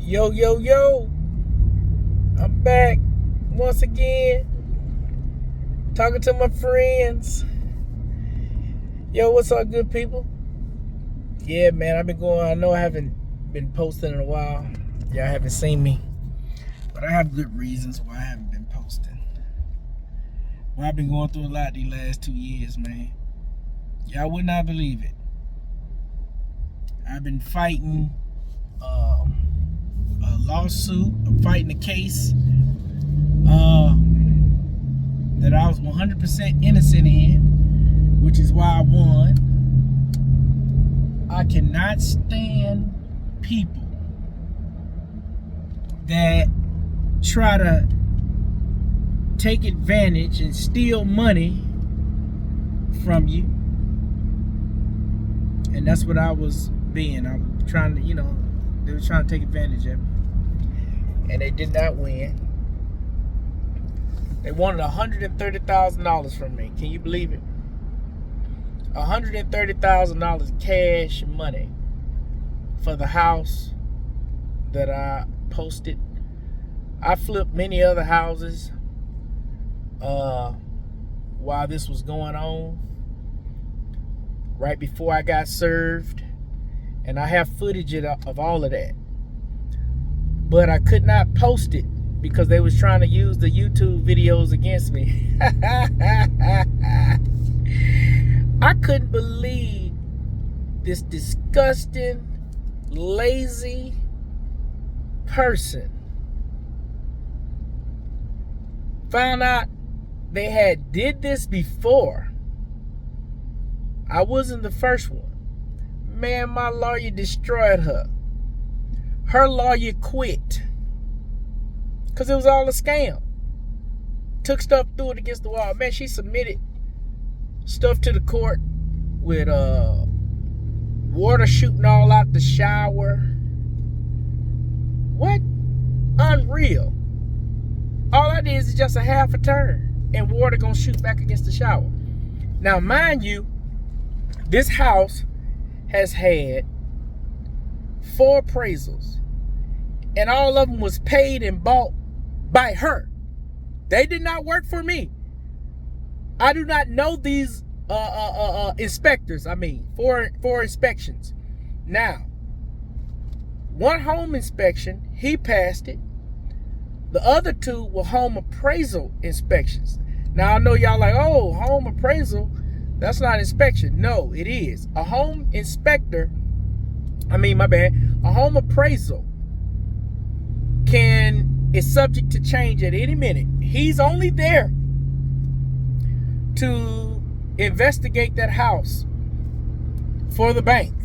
Yo, yo, yo. I'm back once again. Talking to my friends. Yo, what's up, good people? Yeah, man, I know I haven't been posting in a while. Y'all haven't seen me. But I have good reasons why I haven't been posting. Well, I've been going through a lot these last 2 years, man. Y'all would not believe it. I've been fighting a lawsuit. I'm fighting a case that I was 100% innocent in, which is why I won. I cannot stand people that try to take advantage and steal money from you. And that's what I was being. I was trying to, they were trying to take advantage of me. And they did not win. They wanted $130,000 from me. Can you believe it? $130,000 cash money for the house that I posted. I flipped many other houses while this was going on, right before I got served. And I have footage of all of that. But I could not post it because they was trying to use the YouTube videos against me. I couldn't believe this disgusting, lazy person found out they had did this before. I wasn't the first one. Man, my lawyer destroyed her. Her lawyer quit because it was all a scam. Took stuff, threw it against the wall. Man, she submitted stuff to the court with water shooting all out the shower. What? Unreal. All I did is just a half a turn and water gonna shoot back against the shower. Now, mind you, this house has had 4 appraisals, and all of them was paid and bought by her. They did not work for me. I do not know these inspectors. For inspections. Now, one home inspection, he passed it. The other 2 were home appraisal inspections. Now, I know y'all like, oh, home appraisal, that's not inspection. No, it is. A home inspector, a home appraisal is subject to change at any minute. He's only there to investigate that house for the bank,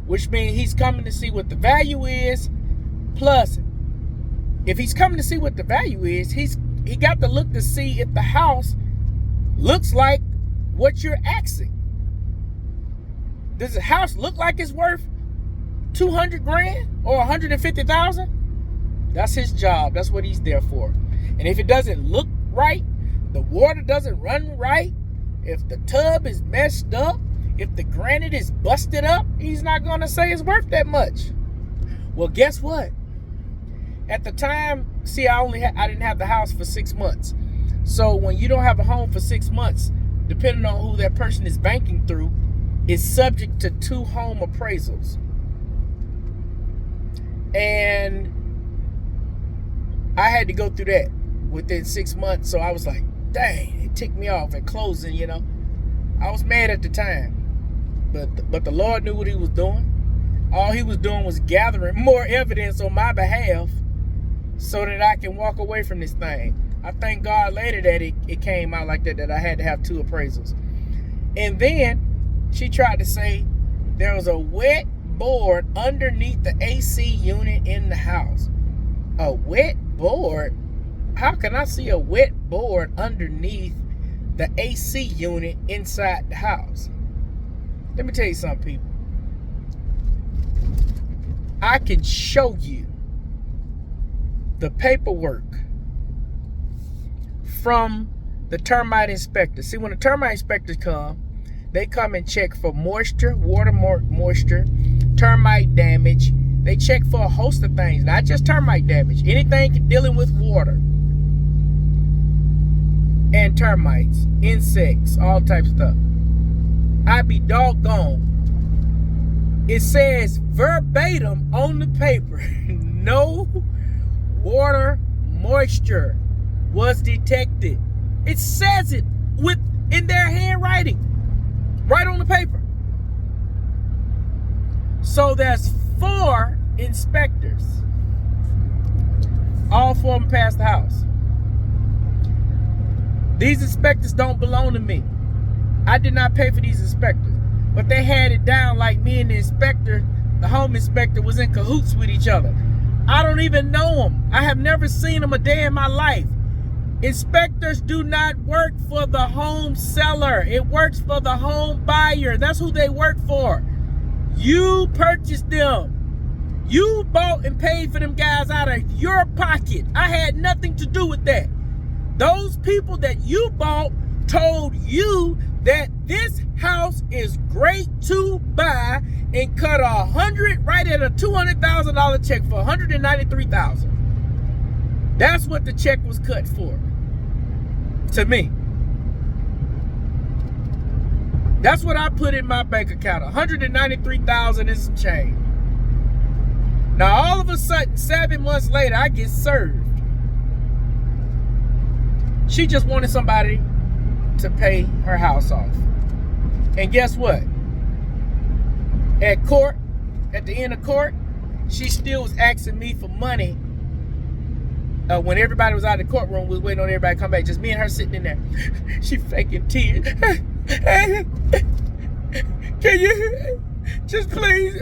which means he's coming to see what the value is. Plus, if he's coming to see what the value is, he got to look to see if the house looks like what you're asking. Does the house look like it's worth 200 grand or 150,000? That's his job. That's what he's there for. And if it doesn't look right, the water doesn't run right, if the tub is messed up, if the granite is busted up, he's not going to say it's worth that much. Well, guess what? At the time, see, I didn't have the house for 6 months. So when you don't have a home for 6 months, depending on who that person is banking through, is subject to 2 home appraisals. And I had to go through that within 6 months. So I was like, dang, it ticked me off at closing, I was mad at the time. But the Lord knew what he was doing. All he was doing was gathering more evidence on my behalf so that I can walk away from this thing. I thank God later that it came out like that I had to have 2 appraisals. And then she tried to say there was a wet board underneath the AC unit in the house. A wet board? How can I see a wet board underneath the AC unit inside the house? Let me tell you something, people. I can show you the paperwork from the termite inspector. See, when the termite inspectors come, they come and check for moisture, water moisture, termite damage, They check for a host of things, not just termite damage. Anything dealing with water and termites, insects, all types of stuff. I be doggone. It says verbatim on the paper, no water moisture was detected. It says it in their handwriting, right on the paper. So there's 4 inspectors. All 4 of them passed the house. These inspectors don't belong to me. I did not pay for these inspectors. But they had it down like me and the inspector, the home inspector, was in cahoots with each other. I don't even know them. I have never seen them a day in my life. Inspectors do not work for the home seller. It works for the home buyer. That's who they work for. You purchased them. You bought and paid for them guys out of your pocket. I had nothing to do with that. Those people that you bought told you that this house is great to buy and cut right at a $200,000 check for $193,000. That's what the check was cut for. To me. That's what I put in my bank account. $193,000 and some change. Now all of a sudden, 7 months later, I get served. She just wanted somebody to pay her house off. And guess what? At court, at the end of court, she still was asking me for money. When everybody was out of the courtroom, we was waiting on everybody to come back. Just me and her sitting in there. She faking tears. Can you just please,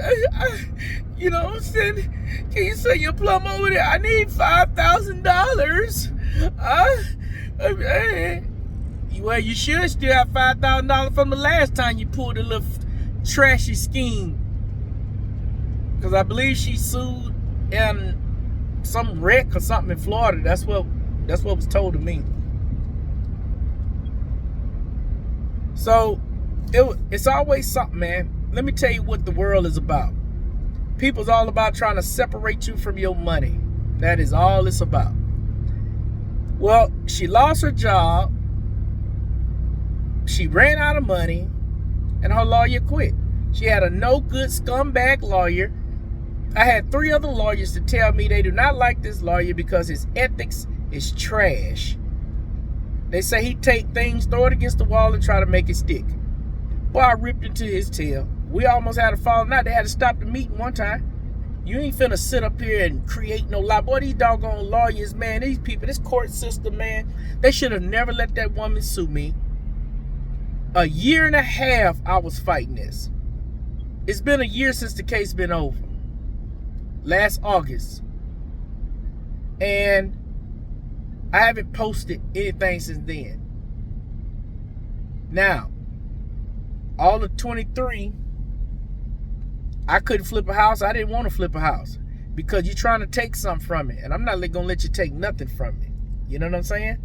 you know what I'm saying? Can you send your plum over there? I need $5,000. Well, you should still have $5,000 from the last time you pulled a little trashy scheme. Because I believe she sued in some wreck or something in Florida. That's what was told to me. So it's always something, man. Let me tell you what the world is about. People's all about trying to separate you from your money. That is all it's about. Well, she lost her job. She ran out of money, and her lawyer quit. She had a no good scumbag lawyer. I had 3 other lawyers to tell me they do not like this lawyer because his ethics is trash. They say he take things, throw it against the wall, and try to make it stick. Boy, I ripped into his tail. We almost had a falling out. They had to stop the meeting one time. You ain't finna sit up here and create no lie. Boy, these doggone lawyers, man, these people, this court system, man, they should have never let that woman sue me. A year and a half I was fighting this. It's been a year since the case been over. Last August. And I haven't posted anything since then. Now, all of 23, I couldn't flip a house. I didn't want to flip a house because you're trying to take something from it. And I'm not going to let you take nothing from it. You know what I'm saying?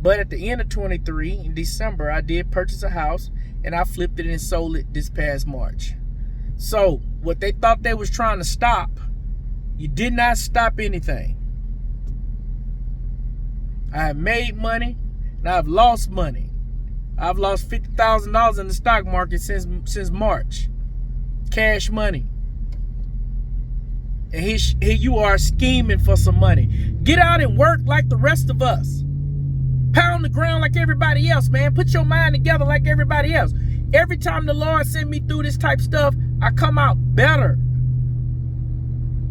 But at the end of 23, in December, I did purchase a house and I flipped it and sold it this past March. So what they thought they was trying to stop, you did not stop anything. I have made money and I've lost money. I've lost $50,000 in the stock market since March. Cash money. And here you are scheming for some money. Get out and work like the rest of us. Pound the ground like everybody else, man. Put your mind together like everybody else. Every time the Lord send me through this type of stuff, I come out better.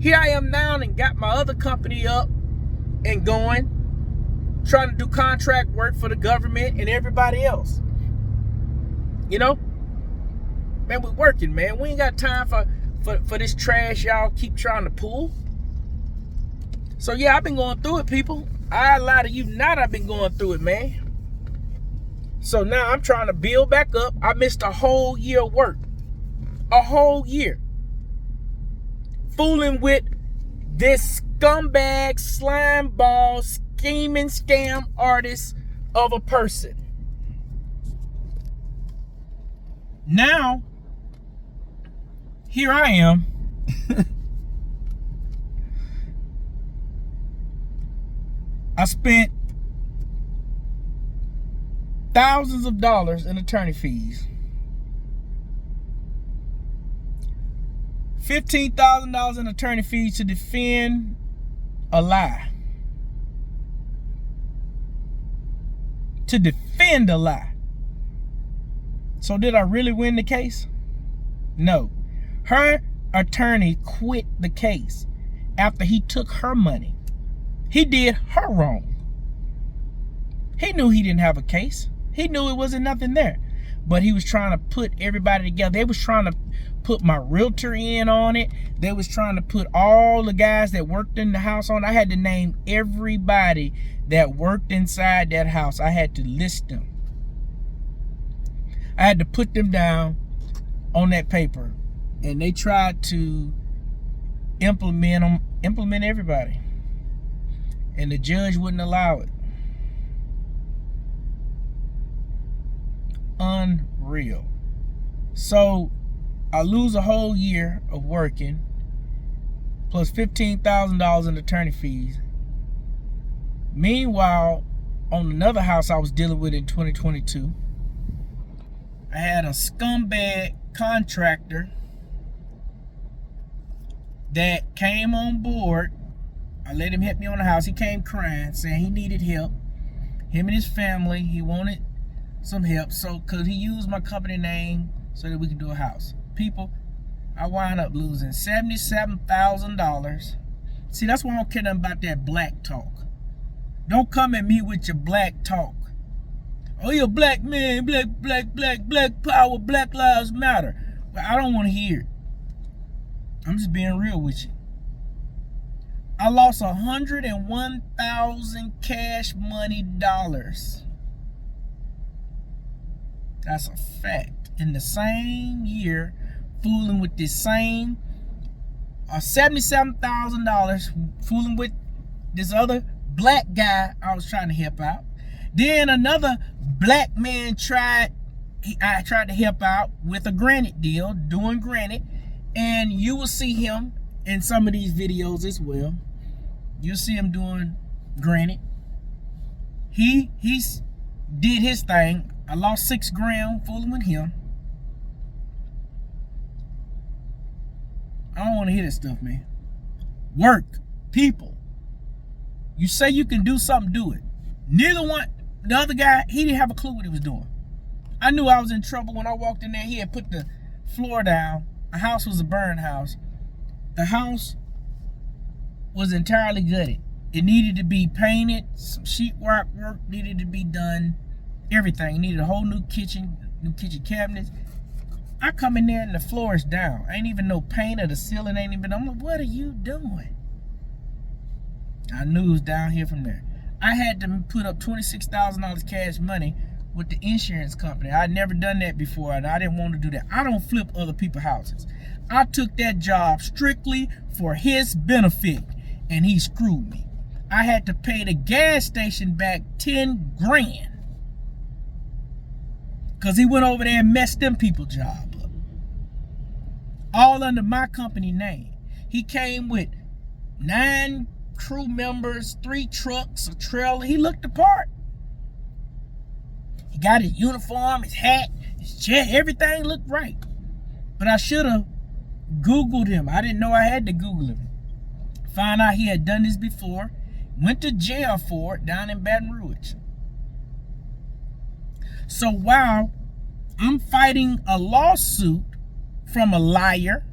Here I am now and got my other company up and going. Trying to do contract work for the government and everybody else. You know? Man, we're working, man. We ain't got time for this trash y'all keep trying to pull. So yeah, I've been going through it, people. I lie to you not, I've been going through it, man. So now I'm trying to build back up. I missed a whole year of work. A whole year. Fooling with this scumbag, slime ball, scheming scam artist of a person. Now, here I am. I spent thousands of dollars in attorney fees. $15,000 in attorney fees to defend a lie. To defend a lie. So did I really win the case? No. Her attorney quit the case after he took her money. He did her wrong. He knew he didn't have a case. He knew it wasn't nothing there. But he was trying to put everybody together. They was trying to put my realtor in on it. They was trying to put all the guys that worked in the house on. I had to name everybody that worked inside that house. I had to list them. I had to put them down on that paper. And they tried to implement everybody. And the judge wouldn't allow it. Unreal. So I lose a whole year of working, plus $15,000 in attorney fees. Meanwhile, on another house I was dealing with in 2022, I had a scumbag contractor that came on board. I let him hit me on the house. He came crying, saying he needed help. Him and his family, he wanted some help. So could he use my company name so that we could do a house? People, I wound up losing $77,000. See, that's why I don't care nothing about that black talk. Don't come at me with your black talk. Oh, you're a black man, black power, Black Lives Matter. But I don't want to hear it. I'm just being real with you. I lost 101,000 cash money dollars. That's a fact. In the same year, fooling with this same $77,000, fooling with this other black guy I was trying to help out. Then another black man I tried to help out with a granite deal, doing granite. And you will see him in some of these videos as well. You'll see him doing granite. He did his thing. I lost $6 grand fooling with him. I don't want to hear this stuff, man. Work, people. You say you can do something, do it. Neither one, the other guy, he didn't have a clue what he was doing. I knew I was in trouble when I walked in there. He had put the floor down. The house was a burn house. The house was entirely gutted. It needed to be painted. Some sheetrock work needed to be done. Everything. It needed a whole new kitchen cabinets. I come in there and the floor is down. Ain't even no paint, or the ceiling ain't even. I'm like, what are you doing? I knew it was down here from there. I had to put up $26,000 cash money with the insurance company. I'd never done that before, and I didn't want to do that. I don't flip other people's houses. I took that job strictly for his benefit, and he screwed me. I had to pay the gas station back 10 grand because he went over there and messed them people's job up. All under my company name. He came with 9 crew members, 3 trucks, a trailer. He looked the part. He got his uniform, his hat, his chair, everything looked right. But I should have Googled him. I didn't know I had to Google him. Found out he had done this before. Went to jail for it down in Baton Rouge. So while I'm fighting a lawsuit from a liar,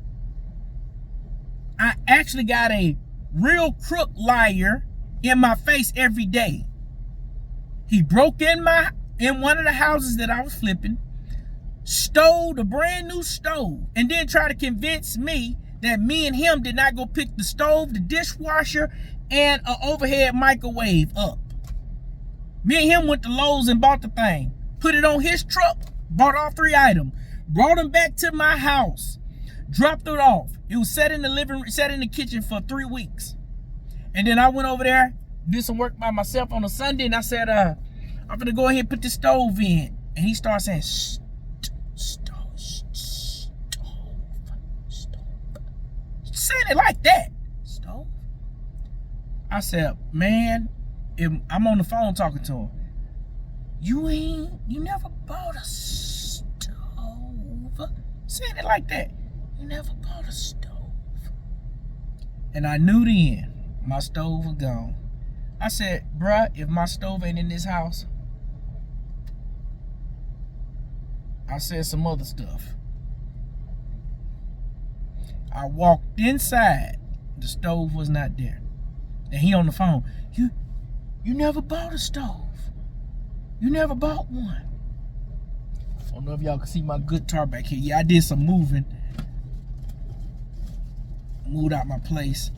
I actually got a real crook liar in my face every day. He broke in one of the houses that I was flipping, stole the brand new stove, and then tried to convince me that me and him did not go pick the stove, the dishwasher, and an overhead microwave up. Me and him went to Lowe's and bought the thing, put it on his truck, bought all 3 items, brought them back to my house, dropped it off. It was set in the kitchen for 3 weeks. And then I went over there, did some work by myself on a Sunday, and I said, I'm gonna go ahead and put the stove in. And he started saying, stove. Saying it like that. Stove? I said, man, I'm on the phone talking to him. You never bought a stove. Saying it like that. You never bought a stove. And I knew then my stove was gone. I said, bruh, if my stove ain't in this house, I said some other stuff. I walked inside. The stove was not there. And he on the phone. You never bought a stove. You never bought one. I don't know if y'all can see my guitar back here. Yeah, I did some moving. Moved out my place.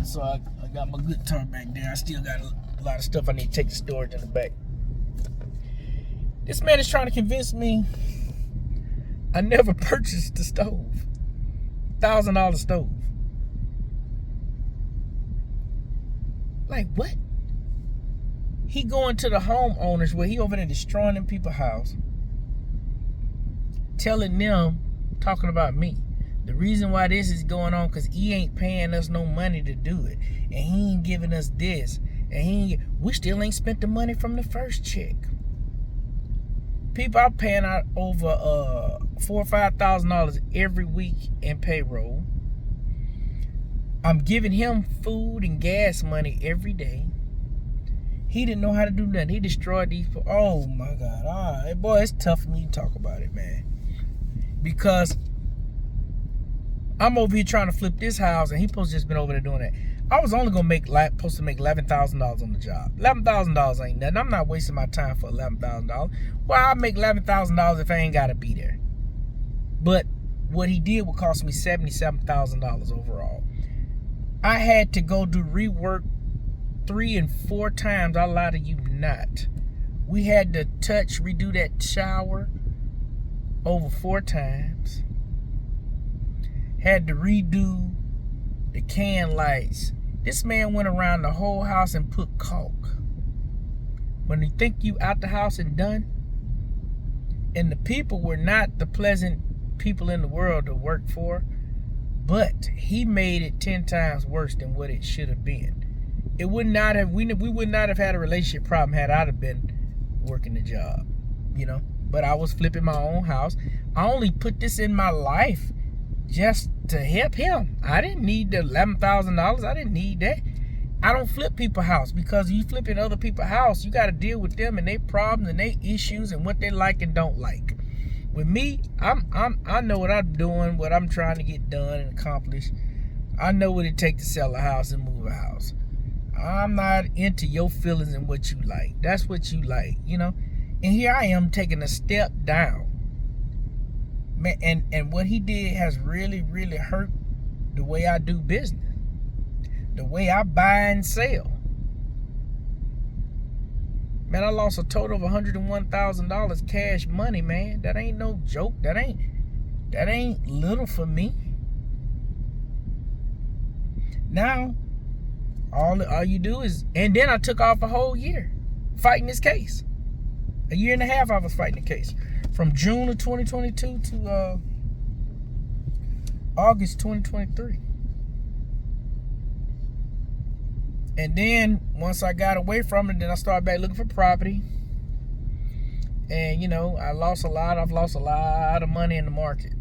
So I got my guitar back there. I still got a lot of stuff I need to take to storage in the back. This man is trying to convince me I never purchased the stove. $1,000 stove. Like what? He going to the homeowners where he over there destroying them people's house, telling them, talking about me. The reason why this is going on because he ain't paying us no money to do it, and he ain't giving us this, and we still ain't spent the money from the first check. People are paying out over $4,000 or $5,000 every week in payroll. I'm giving him food and gas money every day. He didn't know how to do nothing. He destroyed these. Oh my God! All right, boy, it's tough for me to talk about it, man, because I'm over here trying to flip this house, and he supposed to just been over there doing that. I was only supposed to make $11,000 on the job. $11,000 ain't nothing. I'm not wasting my time for $11,000. Well, I make $11,000 if I ain't gotta be there. But what he did would cost me $77,000 overall. I had to go do rework 3 and 4 times. I lie to you not. We had to redo that shower over 4 times. Had to redo the can lights. This man went around the whole house and put caulk. When you think you out the house and done, and the people were not the pleasant people in the world to work for, but he made it 10 times worse than what it should have been. It would not have, we would not have had a relationship problem had I have been working the job, you know. But I was flipping my own house. I only put this in my life just to help him. I didn't need the $11,000. I didn't need that. I don't flip people's house, because you flipping other people's house, you got to deal with them and their problems and their issues and what they like and don't like. With me, I know what I'm doing, what I'm trying to get done and accomplish. I know what it takes to sell a house and move a house. I'm not into your feelings and what you like. That's what you like, you know. And here I am taking a step down. Man, and what he did has really, really hurt the way I do business, the way I buy and sell. Man, I lost a total of $101,000 cash money, man. That ain't no joke. That ain't little for me. Now, all you do is, and then I took off a whole year fighting this case. A year and a half I was fighting the case. From June of 2022 to August 2023. And then once I got away from it, then I started back looking for property. And you know, I've lost a lot of money in the market.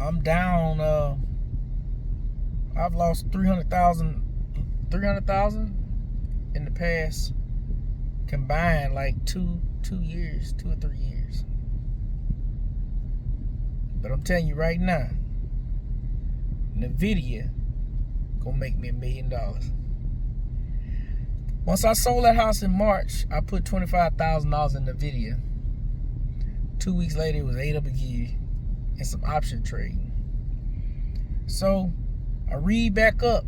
I'm down, I've lost $300,000 in the past combined, like 2 years, 2 or 3 years. But I'm telling you right now, NVIDIA gonna make me $1 million. Once I sold that house in March, I put $25,000 in NVIDIA. 2 weeks later, it was ate up again, and some option trading. So I read back up,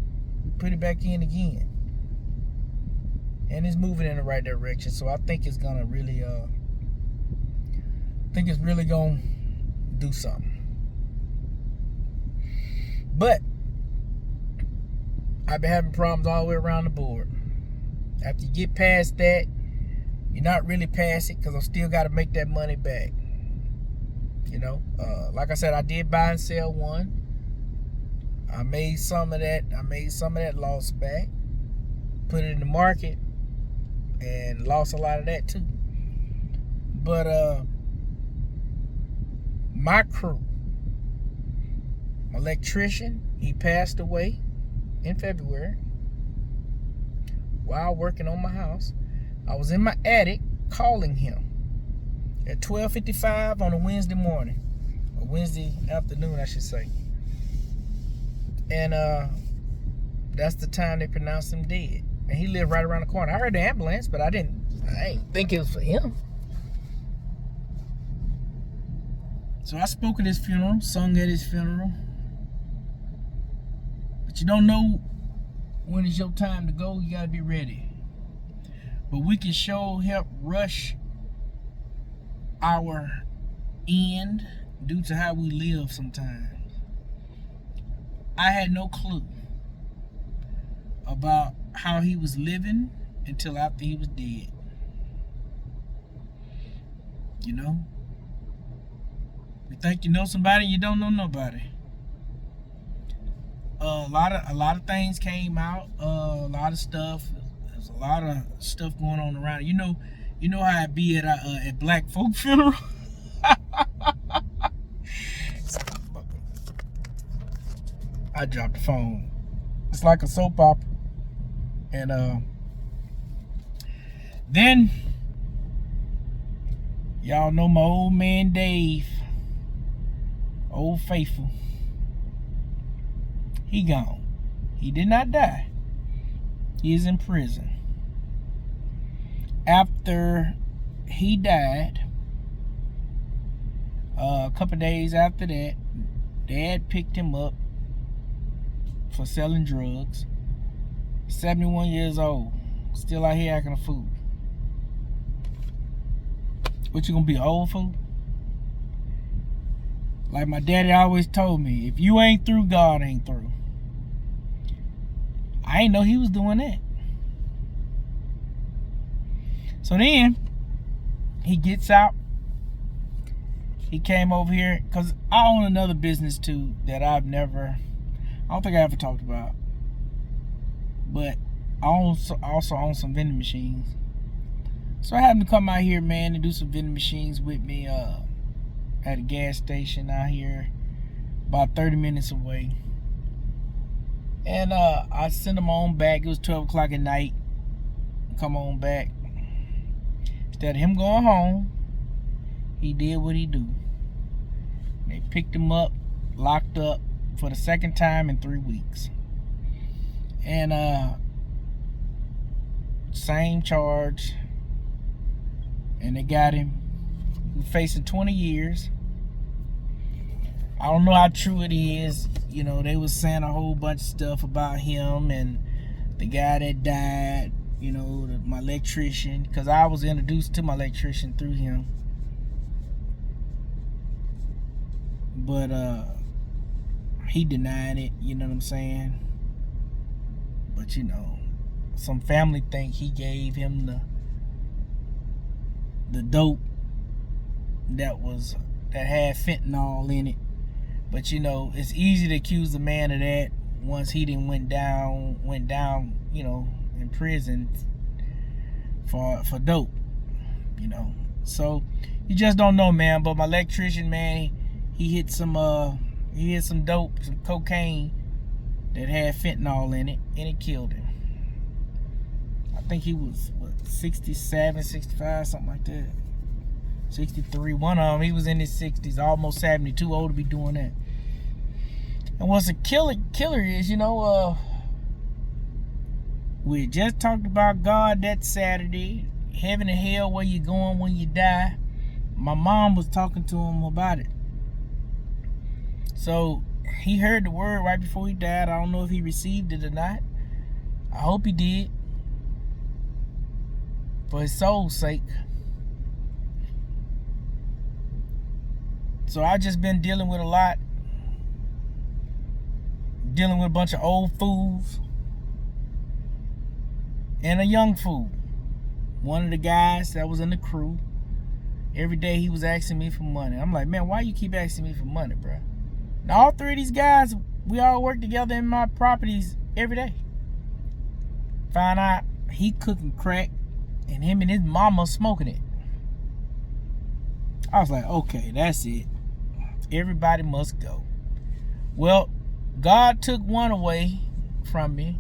put it back in again, and it's moving in the right direction. So I think it's gonna really, gonna do something. But I've been having problems all the way around the board. After you get past that, you're not really past it, because I still got to make that money back. You know, like I said, I did buy and sell one. I made some of that loss back. put it in the market and lost a lot of that too. But my crew, my electrician, he passed away in February while working on my house. I was in my attic calling him at 12:55 on a Wednesday morning, or Wednesday afternoon, I should say. And that's the time they pronounced him dead. And he lived right around the corner. I heard the ambulance, but I didn't think it was for him. So I spoke at his funeral, sung at his funeral. But you don't know when it's your time to go. You gotta be ready. But we can sure help rush our end due to how we live sometimes. I had no clue about how he was living until after he was dead. You know? You think you know somebody, you don't know nobody. A lot of things came out. A lot of stuff. There's a lot of stuff going on around. You know how it be at black folk funeral. I dropped the phone. It's like a soap opera. And then y'all know my old man Dave, Old Faithful. He gone. He did not die. He is in prison. After he died, a couple days after that, Dad picked him up for selling drugs. 71 years old, still out here acting a fool. What, you gonna be an old fool? Like my daddy always told me, if you ain't through, God ain't through. I ain't know he was doing that. So then, he gets out. He came over here, because I own another business too that I don't think I ever talked about. But I also own some vending machines. So I had him to come out here, man, and do some vending machines with me at a gas station out here about 30 minutes away. And I sent him on back. It was 12 o'clock at night. Come on back. Instead of him going home, he did what he do. They picked him up, locked up for the second time in 3 weeks. And same charge. And they got him. He's facing 20 years. I don't know how true it is. You know, they was saying a whole bunch of stuff about him and the guy that died, you know, my electrician, because I was introduced to my electrician through him. But he denied it, you know what I'm saying? But you know, some family think he gave him the dope that had fentanyl in it. But you know, it's easy to accuse the man of that once he done went down, you know, in prison for dope, you know. So you just don't know, man. But my electrician, man, he hit some dope, some cocaine that had fentanyl in it, and it killed him. I think he was 67, 65, something like that. 63. One of them, he was in his 60s, almost 70, too old to be doing that. And what's a killer is, you know, we just talked about God that Saturday, heaven and hell, where you going when you die. My mom was talking to him about it. So he heard the word right before he died. I don't know if he received it or not. I hope he did, for his soul's sake. So I just been dealing with a lot. Dealing with a bunch of old fools and a young fool. One of the guys that was in the crew, every day he was asking me for money. I'm like, man, why you keep asking me for money, bro? Now, all three of these guys, we all work together in my properties every day. Found out he cooking crack and him and his mama smoking it. I was like, okay, that's it. Everybody must go. Well, God took one away from me,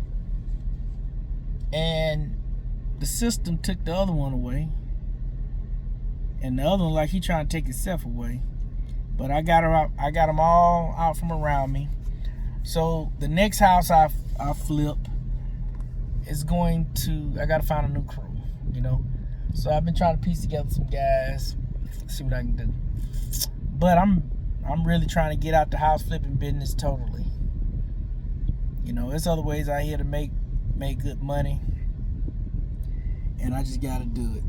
and the system took the other one away, and the other one, like, he trying to take himself away. But I got her out. I got them all out from around me. So the next house I flip is going to. I gotta find a new crew, you know. So I've been trying to piece together some guys, see what I can do. But I'm really trying to get out the house flipping business totally. You know, there's other ways out here to make good money, and I just gotta do it.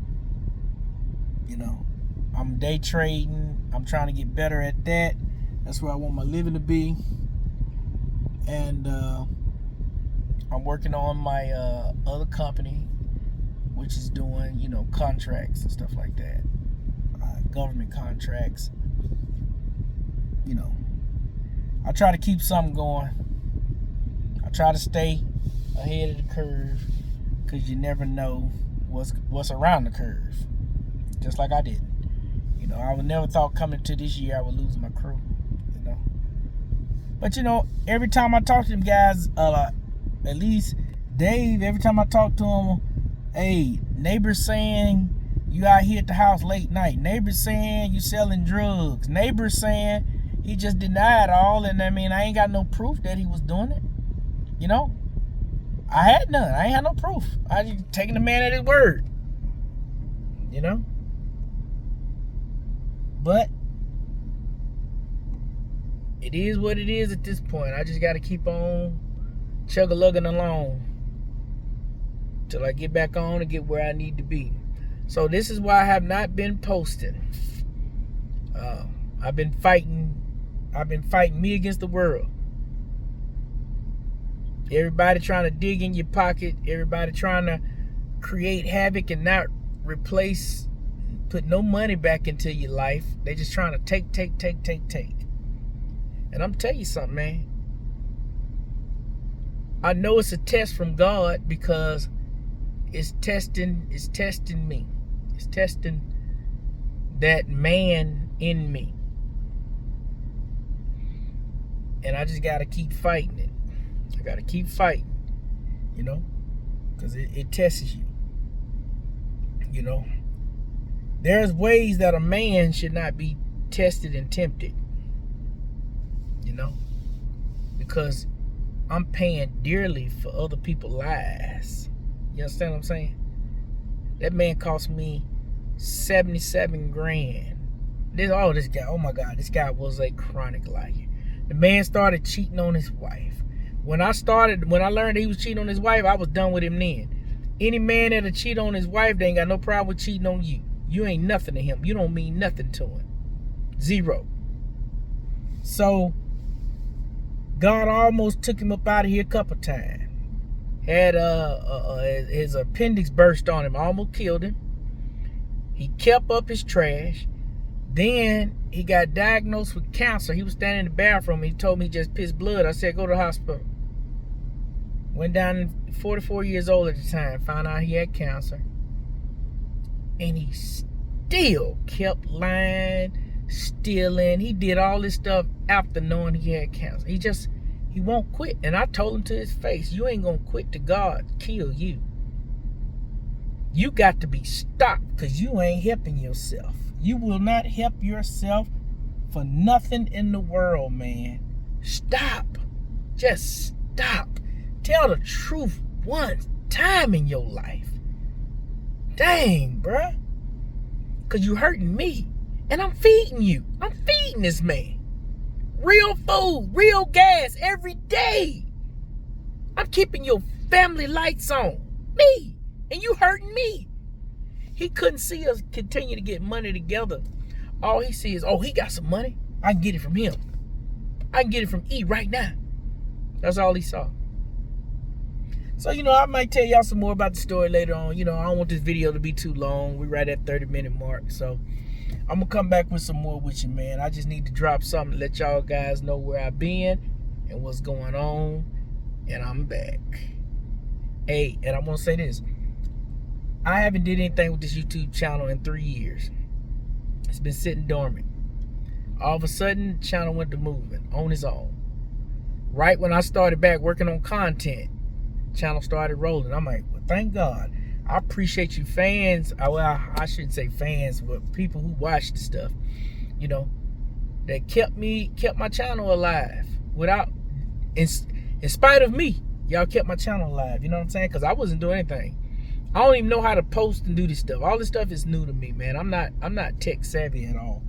You know, I'm day trading. I'm trying to get better at that. That's where I want my living to be. And I'm working on my other company, which is doing, you know, contracts and stuff like that. Government contracts. You know, I try to keep something going. I try to stay ahead of the curve, because you never know what's around the curve. Just like I did. You know, I would never thought coming to this year I would lose my crew. You know, but you know, every time I talk to them guys, at least Dave, every time I talk to him, hey, neighbors saying you out here at the house late night. Neighbors saying you selling drugs. Neighbors saying he just denied all, and I mean, I ain't got no proof that he was doing it. You know, I had none. I ain't had no proof. I just taking the man at his word. You know, but it is what it is at this point. I just got to keep on chug-a-lugging along till I get back on and get where I need to be. So this is why I have not been posting. I've been fighting me against the world. Everybody trying to dig in your pocket. Everybody trying to create havoc and not replace, put no money back into your life. They just trying to take. And I'm telling you something, man. I know it's a test from God, because it's testing me. It's testing that man in me. And I just got to keep fighting it. I got to keep fighting, you know, because it tests you. You know, there's ways that a man should not be tested and tempted, you know, because I'm paying dearly for other people's lives. You understand what I'm saying? That man cost me $77,000. This guy, oh my God, this guy was a chronic liar. The man started cheating on his wife. When I learned that he was cheating on his wife, I was done with him then. Any man that'll cheat on his wife, they ain't got no problem with cheating on you. You ain't nothing to him. You don't mean nothing to him. Zero. So God almost took him up out of here a couple times. Had his appendix burst on him, almost killed him. He kept up his trash. Then he got diagnosed with cancer. He was standing in the bathroom. He told me he just pissed blood. I said, go to the hospital. Went down, 44 years old at the time. Found out he had cancer. And he still kept lying, stealing. He did all this stuff after knowing he had cancer. He won't quit. And I told him to his face, you ain't going to quit till God kill you. You got to be stopped, because you ain't helping yourself. You will not help yourself for nothing in the world, man. Stop. Just stop. Tell the truth one time in your life. Dang, bruh. Because you hurting me. And I'm feeding you. I'm feeding this man. Real food, real gas every day. I'm keeping your family lights on. Me. And you hurting me. He couldn't see us continue to get money together. All he sees is, oh, he got some money. I can get it from him. I can get it from E right now. That's all he saw. So, you know, I might tell y'all some more about the story later on. You know, I don't want this video to be too long. We're right at 30-minute mark. So I'm going to come back with some more with you, man. I just need to drop something to let y'all guys know where I've been and what's going on. And I'm back. Hey, and I'm gonna say this. I haven't did anything with this YouTube channel in 3 years. It's been sitting dormant. All of a sudden, the channel went to moving on its own. Right when I started back working on content, channel started rolling. I'm like, well, thank God. I appreciate you fans. Well, I shouldn't say fans, but people who watch the stuff, you know, that kept my channel alive. In spite of me, y'all kept my channel alive. You know what I'm saying? Because I wasn't doing anything. I don't even know how to post and do this stuff. All this stuff is new to me, man. I'm not tech savvy at all.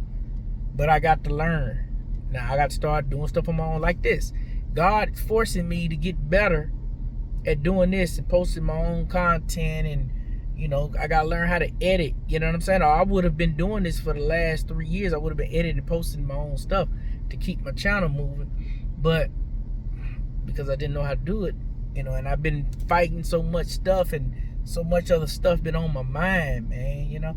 But I got to learn. Now I got to start doing stuff on my own like this. God's forcing me to get better at doing this and posting my own content, and you know, I gotta learn how to edit. You know what I'm saying? Or I would have been doing this for the last 3 years. I would have been editing and posting my own stuff to keep my channel moving. But because I didn't know how to do it, you know, and I've been fighting so much stuff and so much other stuff been on my mind, man, you know.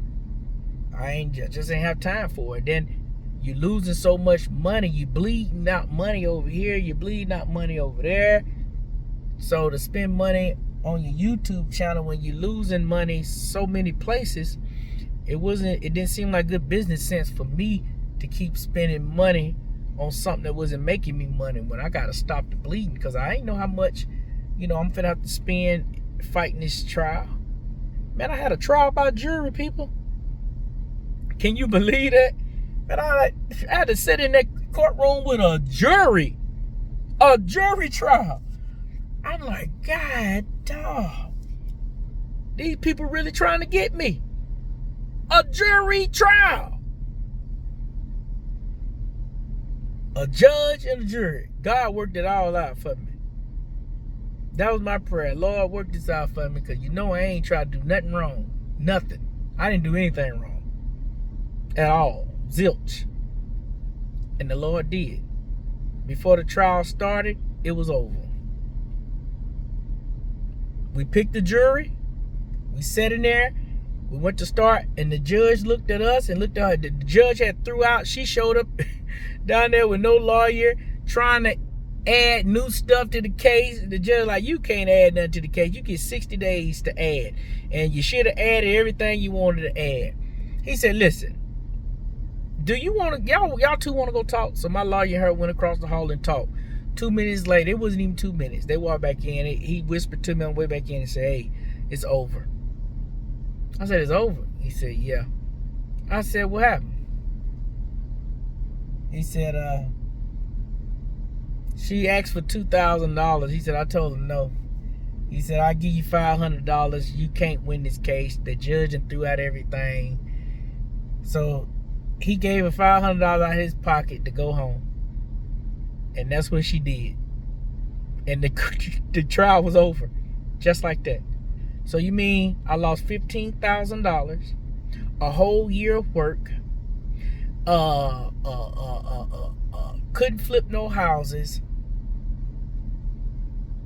I just ain't have time for it. Then you losing so much money, you bleeding out money over here, you bleeding out money over there. So to spend money on your YouTube channel when you're losing money so many places, it didn't seem like good business sense for me to keep spending money on something that wasn't making me money when I gotta stop the bleeding, because I ain't know how much, you know, I'm finna have to spend fighting this trial. Man, I had a trial about jury, people. Can you believe that? Man, I had to sit in that courtroom with a jury trial. I'm like, God, dog, these people really trying to get me. A jury trial. A judge and a jury. God worked it all out for me. That was my prayer. Lord, work this out for me, because you know I ain't trying to do nothing wrong. Nothing. I didn't do anything wrong. At all. Zilch. And the Lord did. Before the trial started, it was over. We picked the jury. We sat in there. We went to start, and the judge looked at us and looked at her. The judge had threw out. She showed up down there with no lawyer, trying to add new stuff to the case. The judge like, you can't add nothing to the case. You get 60 days to add, and you should have added everything you wanted to add. He said, listen, do you want to, y'all two want to go talk? So my lawyer and her went across the hall and talked. 2 minutes later, it wasn't even 2 minutes. They walked back in. He whispered to me on the way back in and said, hey, it's over. I said, it's over? He said, yeah. I said, what happened? He said, she asked for $2,000. He said, I told him no. He said, I'll give you $500. You can't win this case. The judge and threw out everything. So he gave her $500 out of his pocket to go home. And that's what she did. And the trial was over. Just like that. So you mean I lost $15,000, a whole year of work, couldn't flip no houses,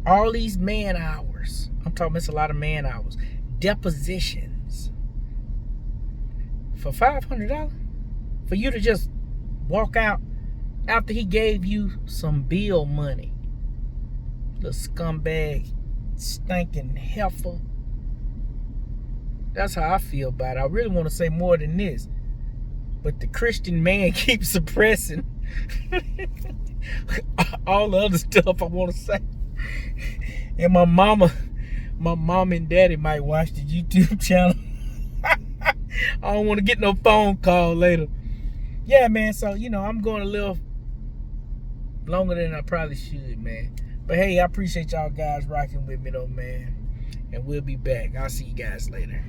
all these man hours. I'm talking, it's a lot of man hours. Depositions. For $500? For you to just walk out after he gave you some bill money. Little scumbag, stinking heifer. That's how I feel about it. I really want to say more than this, but the Christian man keeps suppressing all the other stuff I want to say. And my mom and daddy might watch the YouTube channel. I don't want to get no phone call later. Yeah, man, so, you know, I'm going a little longer than I probably should, man. But hey, I appreciate y'all guys rocking with me though, man. And we'll be back. I'll see you guys later.